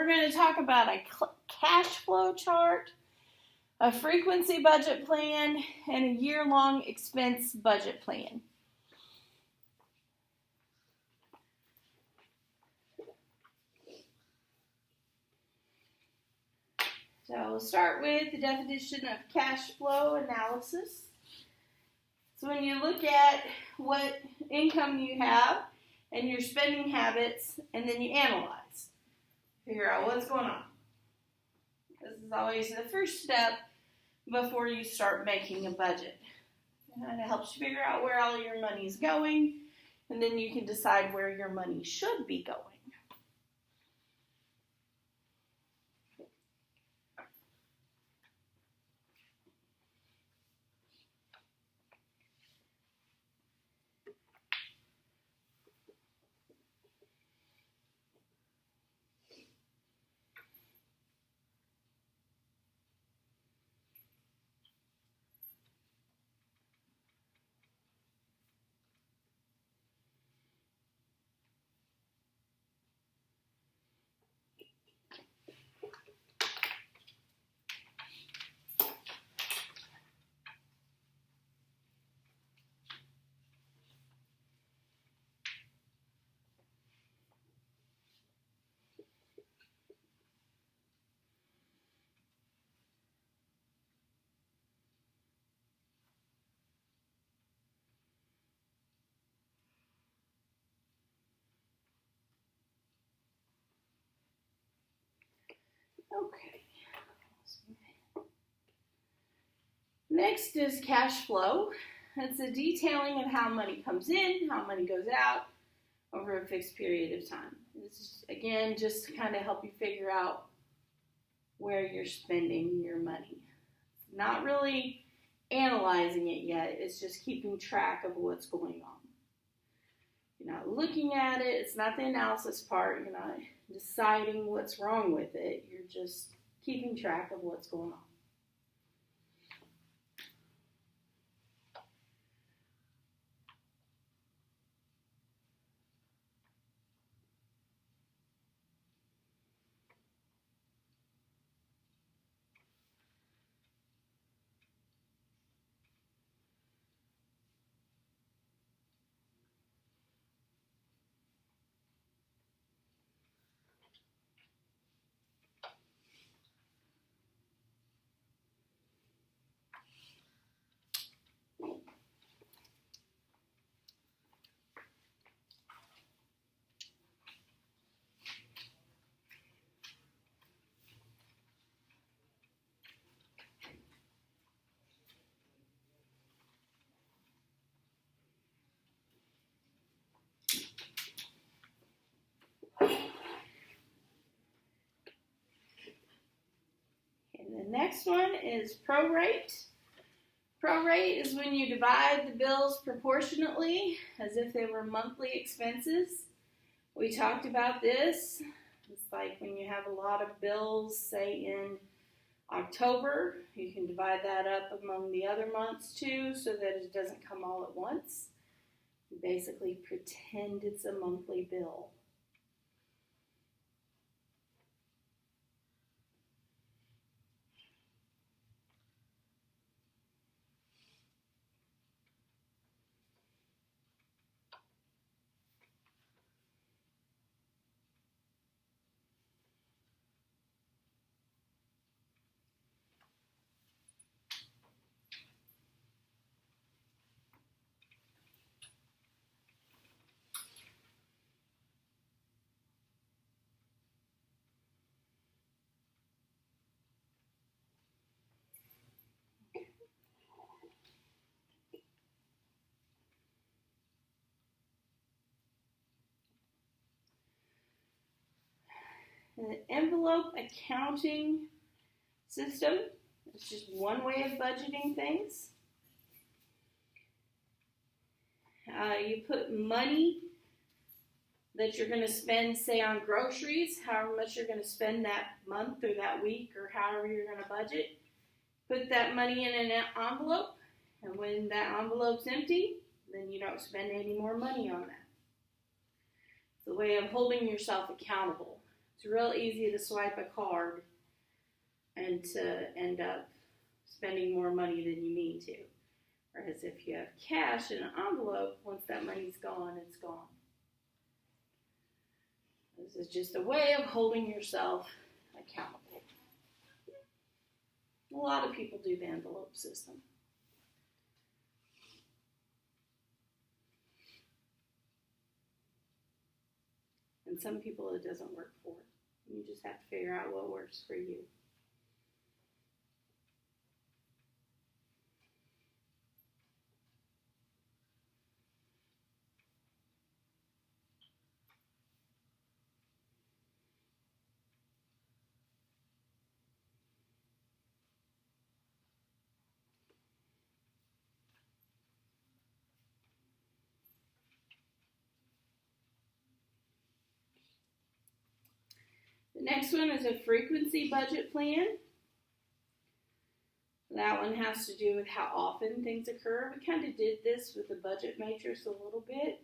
we're going to talk about a cash flow chart, a frequency budget plan, and a year-long expense budget plan. So we'll start with the definition of cash flow analysis. So when you look at what income you have and your spending habits, and then you analyze, figure out what's going on. This is always the first step before you start making a budget. And it helps you figure out where all your money is going, and then you can decide where your money should be going. Okay. Next is cash flow. It's a detailing of how money comes in, how money goes out over a fixed period of time. This is, again, just to kind of help you figure out where you're spending your money. Not really analyzing it yet. It's just keeping track of what's going on. You're not looking at it. It's not the analysis part. You're not deciding what's wrong with it. You're just keeping track of what's going on. The next one is prorate. Prorate is when you divide the bills proportionately as if they were monthly expenses. We talked about this. It's like when you have a lot of bills, say in October, you can divide that up among the other months too so that it doesn't come all at once. You basically pretend it's a monthly bill. An envelope accounting system. It's just one way of budgeting things. You put money that you're going to spend, say, on groceries, however much you're going to spend that month or that week or however you're going to budget. Put that money in an envelope, and when that envelope's empty, then you don't spend any more money on that. It's a way of holding yourself accountable It's real easy to swipe a card and to end up spending more money than you need to. Whereas if you have cash in an envelope, once that money's gone, it's gone. This is just a way of holding yourself accountable. A lot of people do the envelope system. And some people it doesn't work for. You just have to figure out what works for you. The next one is a frequency budget plan. That one has to do with how often things occur. We kind of did this with the budget matrix a little bit.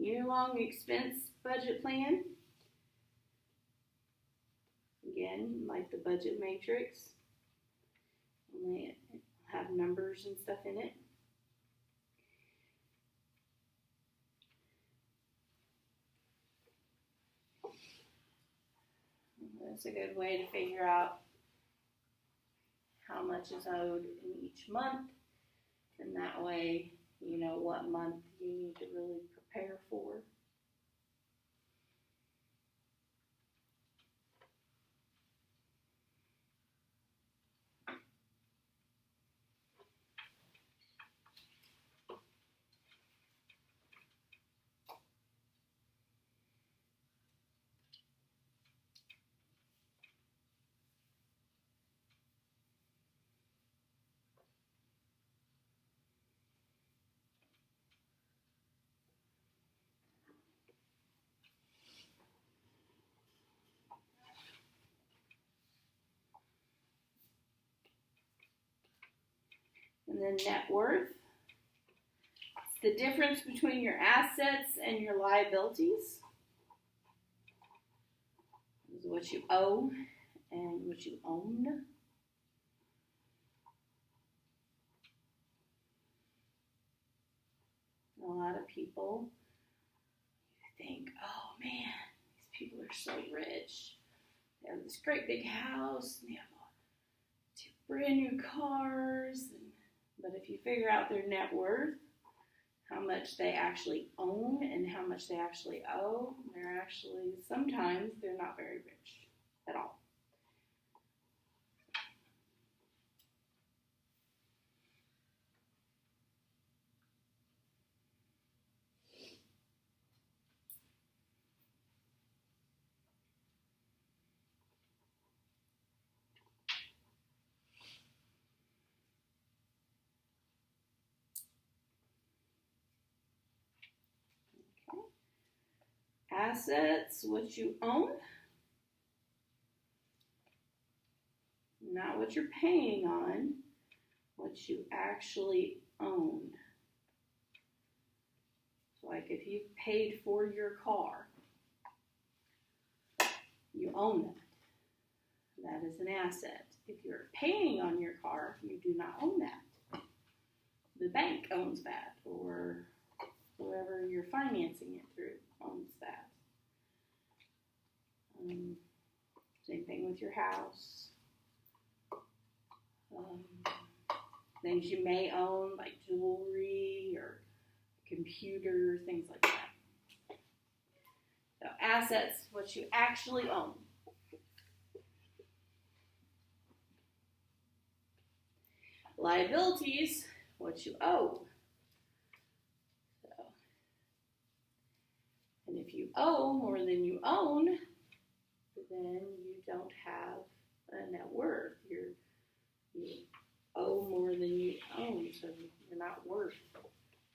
Year-long expense budget plan. Again, like the budget matrix, only have numbers and stuff in it. That's a good way to figure out how much is owed in each month, and that way you know what month you need to really prepare for. And then net worth. It's the difference between your assets and your liabilities. This is what you owe and what you own. A lot of people think, oh man, these people are so rich. They have this great big house, and they have 2 brand new cars. But if you figure out their net worth, how much they actually own and how much they actually owe, sometimes they're not very rich at all. Assets, what you own, not what you're paying on, what you actually own. So like if you paid for your car, you own that. That is an asset. If you're paying on your car, you do not own that. The bank owns that, or whoever you're financing it through owns that. Same thing with your house. Things you may own, like jewelry or computer, things like that. So assets, what you actually own. Liabilities, what you owe. So, and if you owe more than you own, then you don't have a net worth. You owe more than you own, so you're not worth,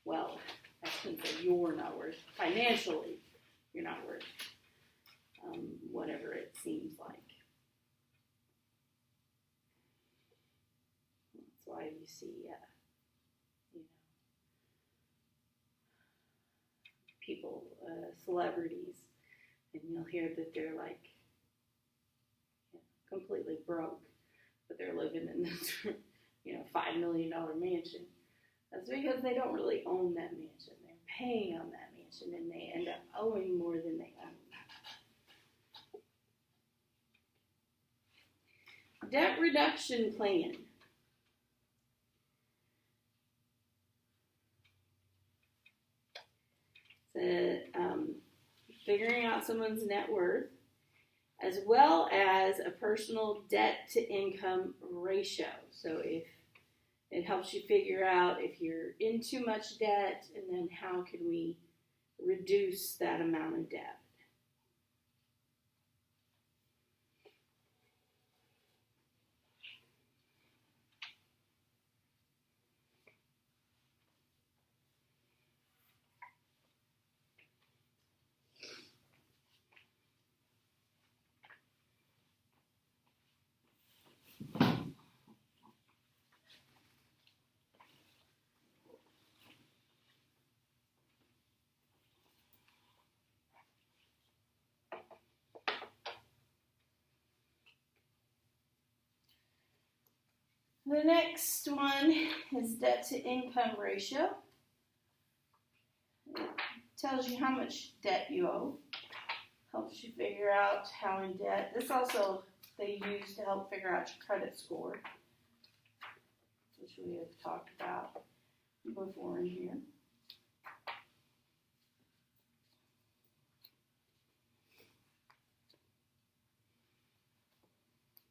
well, I shouldn't say you're not worth, financially, you're not worth whatever it seems like. That's why you see, people, celebrities, and you'll hear that they're like completely broke, but they're living in this, $5 million mansion. That's because they don't really own that mansion. They're paying on that mansion, and they end up owing more than they own. Debt reduction plan. Figuring out someone's net worth, as well as a personal debt to income ratio. So if it helps you figure out if you're in too much debt, and then how can we reduce that amount of debt. The next one is debt to income ratio. It tells you how much debt you owe. Helps you figure out how in debt. This also they use to help figure out your credit score, which we have talked about before in here.